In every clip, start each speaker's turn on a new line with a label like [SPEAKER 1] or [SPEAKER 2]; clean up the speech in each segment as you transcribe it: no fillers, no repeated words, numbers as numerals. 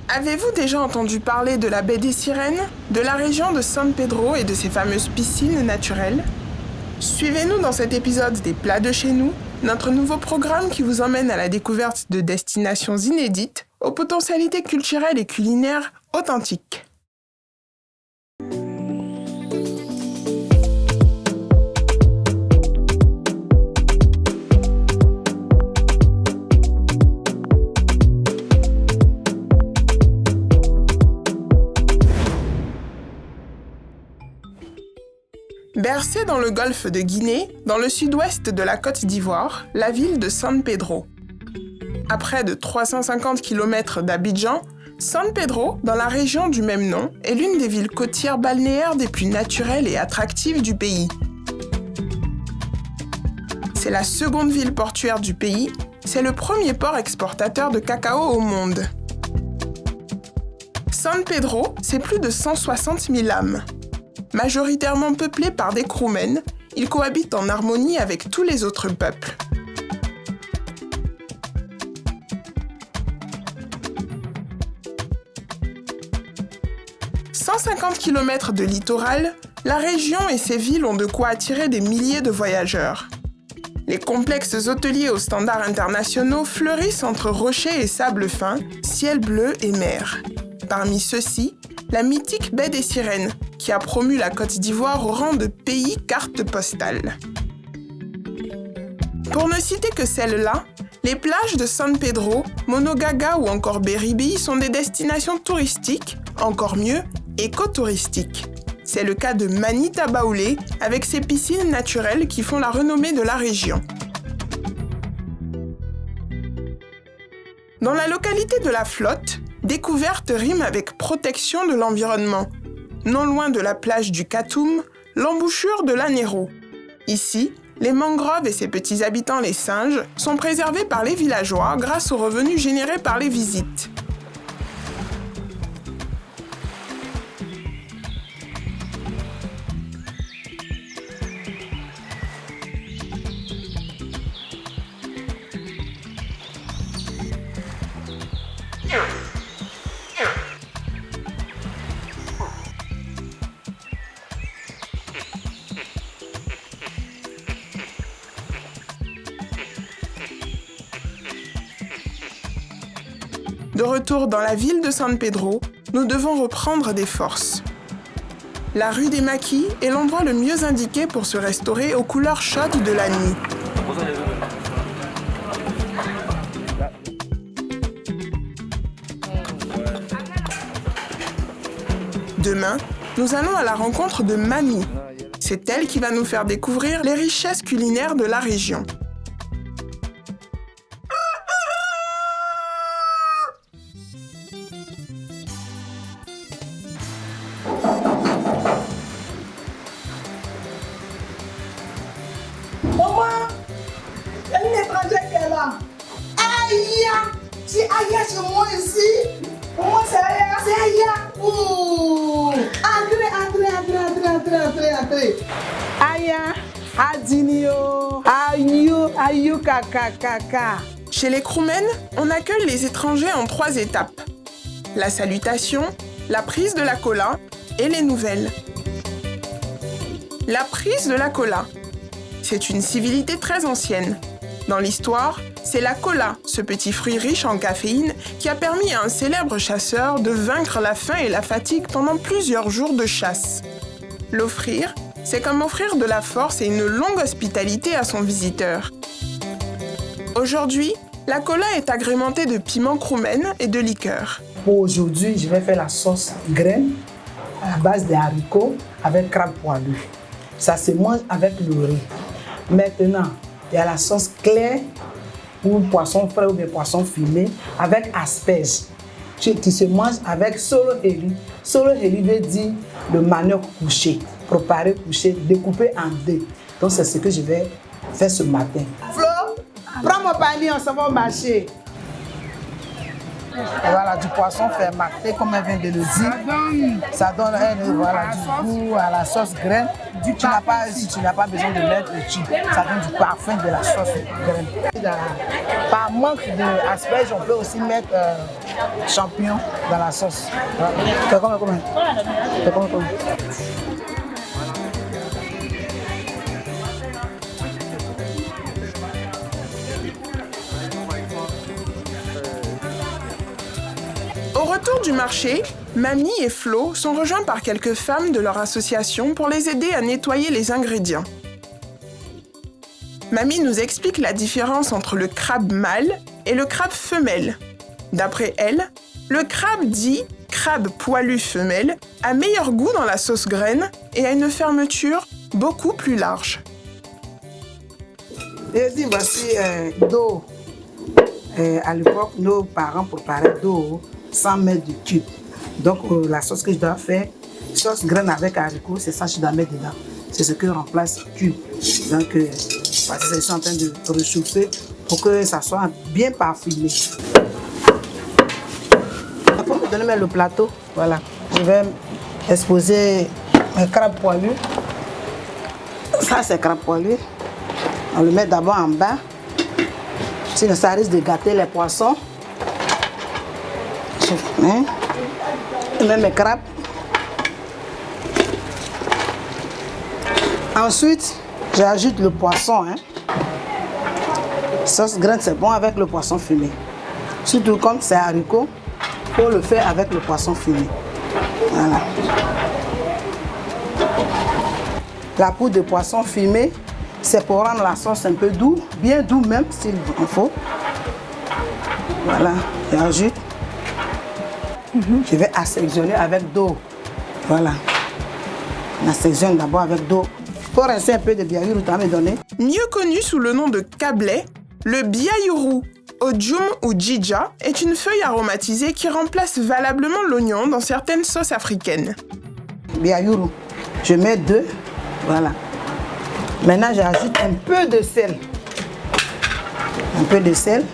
[SPEAKER 1] Avez-vous déjà entendu parler de la baie des Sirènes, de la région de San Pedro et de ses fameuses piscines naturelles? Suivez-nous dans cet épisode des Plats de chez nous, notre nouveau programme qui vous emmène à la découverte de destinations inédites, aux potentialités culturelles et culinaires authentiques. Bercée dans le golfe de Guinée, dans le sud-ouest de la Côte d'Ivoire, la ville de San Pedro. À près de 350 km d'Abidjan, San Pedro, dans la région du même nom, est l'une des villes côtières balnéaires des plus naturelles et attractives du pays. C'est la seconde ville portuaire du pays, c'est le premier port exportateur de cacao au monde. San Pedro, c'est plus de 160 000 âmes. Majoritairement peuplé par des Kromènes, ils cohabitent en harmonie avec tous les autres peuples. « 150 km de littoral, la région et ses villes ont de quoi attirer des milliers de voyageurs. Les complexes hôteliers aux standards internationaux fleurissent entre rochers et sable fin, ciel bleu et mer. Parmi ceux-ci, la mythique baie des Sirènes, qui a promu la Côte d'Ivoire au rang de pays carte postale. Pour ne citer que celle-là, les plages de San Pedro, Monogaga ou encore Beribi sont des destinations touristiques, encore mieux, écotouristiques. C'est le cas de Manita Baoulé, avec ses piscines naturelles qui font la renommée de la région. Dans la localité de La Flotte, découverte rime avec protection de l'environnement. Non loin de la plage du Katoum, l'embouchure de l'Anero. Ici, les mangroves et ses petits habitants, les singes, sont préservés par les villageois grâce aux revenus générés par les visites. De retour dans la ville de San Pedro, nous devons reprendre des forces. La rue des Maquis est l'endroit le mieux indiqué pour se restaurer aux couleurs chaudes de la nuit. Demain, nous allons à la rencontre de Mamie. C'est elle qui va nous faire découvrir les richesses culinaires de la région.
[SPEAKER 2] Maman, il y a une étrangère qui est là. Aïe! C'est Aïe chez moi ici. Pour moi, c'est Aïe. C'est Aïe. Ouh! Entrez. Aïe! Adinio. Aïe, kaka.
[SPEAKER 1] Chez les Kromènes, on accueille les étrangers en 3 étapes. La salutation, la prise de la cola et les nouvelles. La prise de la cola. C'est une civilité très ancienne. Dans l'histoire, c'est la cola, ce petit fruit riche en caféine, qui a permis à un célèbre chasseur de vaincre la faim et la fatigue pendant plusieurs jours de chasse. L'offrir, c'est comme offrir de la force et une longue hospitalité à son visiteur. Aujourd'hui, la cola est agrémentée de piments Kromène et de liqueurs.
[SPEAKER 2] Pour aujourd'hui, je vais faire la sauce graine à la base des haricots avec crabe poilu. Ça se mange avec le riz. Maintenant, il y a la sauce claire ou poisson frais ou bien poisson fumé avec asperges qui se mange avec solo heli. Solo heli veut dire le manioc couché, préparé couché, découpé en dés. Donc c'est ce que je vais faire ce matin. Flo, prends mon panier, on s'en va au marché. Et voilà, du poisson fermenté, comme elle vient de le dire. Ça donne voilà, du goût à la sauce graine. Si tu n'as pas besoin de mettre le tube, ça donne du parfum de la sauce graine. Par manque d'asperges, on peut aussi mettre champignons dans la sauce. Voilà. C'est comment?
[SPEAKER 1] Au retour du marché, Mamie et Flo sont rejoints par quelques femmes de leur association pour les aider à nettoyer les ingrédients. Mamie nous explique la différence entre le crabe mâle et le crabe femelle. D'après elle, le crabe dit crabe poilu femelle a meilleur goût dans la sauce graine et a une fermeture beaucoup plus large.
[SPEAKER 2] Et dit voici d'eau. À l'époque, nos parents préparaient d'eau sans mettre de tube. Donc la sauce que je dois faire, sauce graine avec haricots, c'est ça que je dois mettre dedans. C'est ce que remplace le tube. Donc parce que je suis en train de réchauffer pour que ça soit bien parfumé. Pour me donner le plateau, voilà, je vais exposer mes crabes poilus. Ça c'est crabe poilu. On le met d'abord en bas. Sinon ça risque de gâter les poissons. Je mets mes crabes. Ensuite, j'ajoute le poisson. Sauce graine, c'est bon avec le poisson fumé. Surtout comme c'est haricot, pour le faire avec le poisson fumé. Voilà. La poudre de poisson fumé, c'est pour rendre la sauce un peu douce, bien doux même s'il en faut. Voilà, j'ajoute. Je vais assaisonner avec d'eau. Voilà. On assaisonne d'abord avec d'eau. Pour rincer un peu de biaourou, tu vas me donner.
[SPEAKER 1] Mieux connu sous le nom de kablé, le biaourou, ojum ou djidja est une feuille aromatisée qui remplace valablement l'oignon dans certaines sauces africaines.
[SPEAKER 2] Biaourou, je mets 2. Voilà. Maintenant, j'ajoute un peu de sel. Un peu de sel.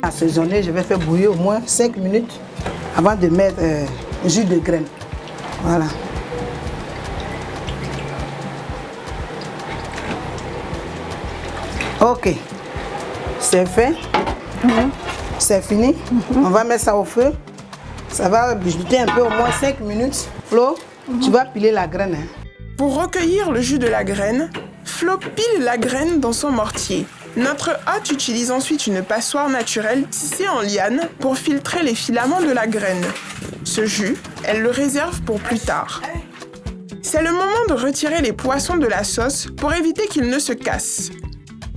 [SPEAKER 2] Assaisonner, je vais faire bouillir au moins 5 minutes avant de mettre jus de graine. Voilà. Ok. C'est fait. C'est fini. On va mettre ça au feu. Ça va bijouter un peu, au moins 5 minutes. Flo, tu vas piler la graine.
[SPEAKER 1] Pour recueillir le jus de la graine, Flo pile la graine dans son mortier. Notre hôte utilise ensuite une passoire naturelle tissée en liane pour filtrer les filaments de la graine. Ce jus, elle le réserve pour plus tard. C'est le moment de retirer les poissons de la sauce pour éviter qu'ils ne se cassent.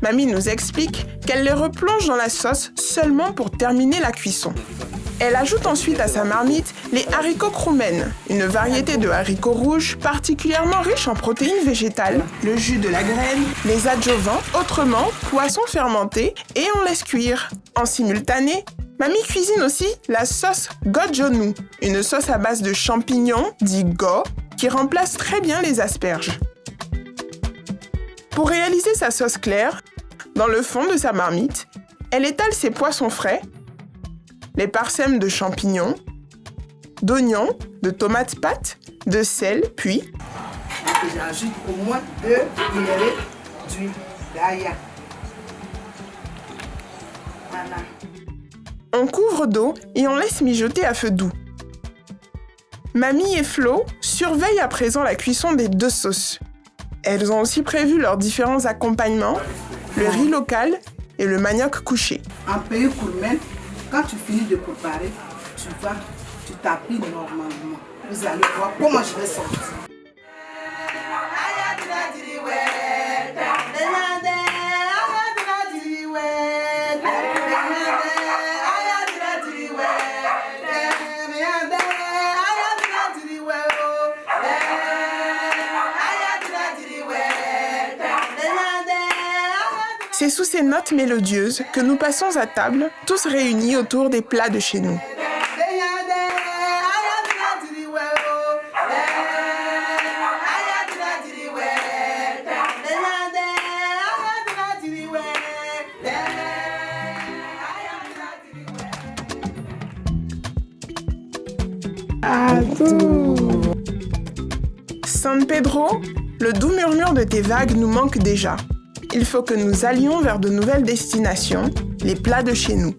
[SPEAKER 1] Mamie nous explique qu'elle les replonge dans la sauce seulement pour terminer la cuisson. Elle ajoute ensuite à sa marmite les haricots kroumen, une variété de haricots rouges particulièrement riche en protéines végétales, le jus de la graine, les adjuvants, autrement poissons fermentés, et on laisse cuire. En simultané, Mamie cuisine aussi la sauce gojonou, une sauce à base de champignons, dit go, qui remplace très bien les asperges. Pour réaliser sa sauce claire, dans le fond de sa marmite, elle étale ses poissons frais, les parsèmes de champignons, d'oignons, de tomates pâtes, de sel, puis...
[SPEAKER 2] J'ajoute au moins 2 cuillerées d'huile d'ail. Voilà.
[SPEAKER 1] On couvre d'eau et on laisse mijoter à feu doux. Mamie et Flo surveillent à présent la cuisson des 2 sauces. Elles ont aussi prévu leurs différents accompagnements, le riz local et le manioc couché.
[SPEAKER 2] En pays kroumen, quand tu finis de préparer, tu t'appuies normalement. Vous allez voir comment je vais sortir.
[SPEAKER 1] C'est sous ces notes mélodieuses que nous passons à table, tous réunis autour des plats de chez nous.
[SPEAKER 2] À tout.
[SPEAKER 1] San Pedro, le doux murmure de tes vagues nous manque déjà. Il faut que nous allions vers de nouvelles destinations, les plats de chez nous.